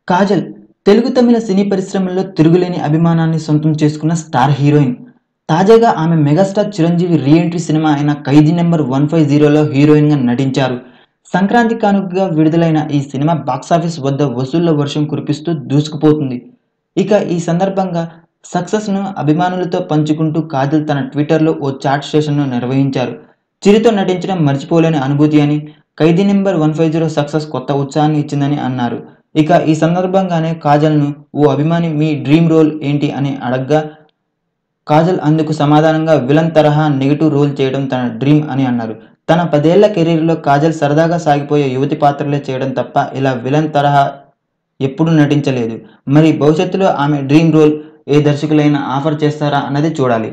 కాజల్ తెలుగు తమిళ సినీ పరిశ్రమల్లో తిరుగులేని అభిమానాన్ని సొంతం చేసుకున్న స్టార్ హీరోయిన్. తాజాగా ఆమె megastar Chiranjeevi re entry cinema అయిన 'ఖైదీ నంబర్ 150'లో హీరోయిన్గా నటించారు. సంక్రాంతి కానుకగా విడుదలైన ఈ సినిమా బాక్సాఫీస్ వద్ద వసూళ్ల వర్షం కురిపిస్తూ దూసుకుపోతుంది. ఇక ఈ సందర్భంగా సక్సెస్ను అభిమానులతో పంచుకుంటూ కాజల్ తన ట్విట్టర్లో ఓ చాట్ సెషన్ను నిర్వహించారు. చిరుతో నటించడం మర్చిపోలేని అనుభూతి అని, 'ఖైదీ నంబర్ 150' సక్సెస్ కొత్త ఉత్సాహాన్ని ఇచ్చిందని అన్నారు. ఇక ఈ సందర్భంగానే కాజల్‌ను ఓ అభిమాని మీ డ్రీమ్ రోల్ ఏంటి అని అడగ్గా కాజల్ అందుకు సమాధానంగా విలన్ తరహా నెగెటివ్ రోల్ చేయడం తన డ్రీమ్ అని అన్నారు. తన 10 ఏళ్ల కెరీర్‌లో కాజల్ సరదాగా సాగిపోయే యువతి పాత్రలే చేయడం తప్ప ఇలా విలన్ తరహా ఎప్పుడూ నటించలేదు. మరి భవిష్యత్తులో ఆమె డ్రీమ్ రోల్ ఏ దర్శకులైనా ఆఫర్ చేస్తారా అన్నది చూడాలి.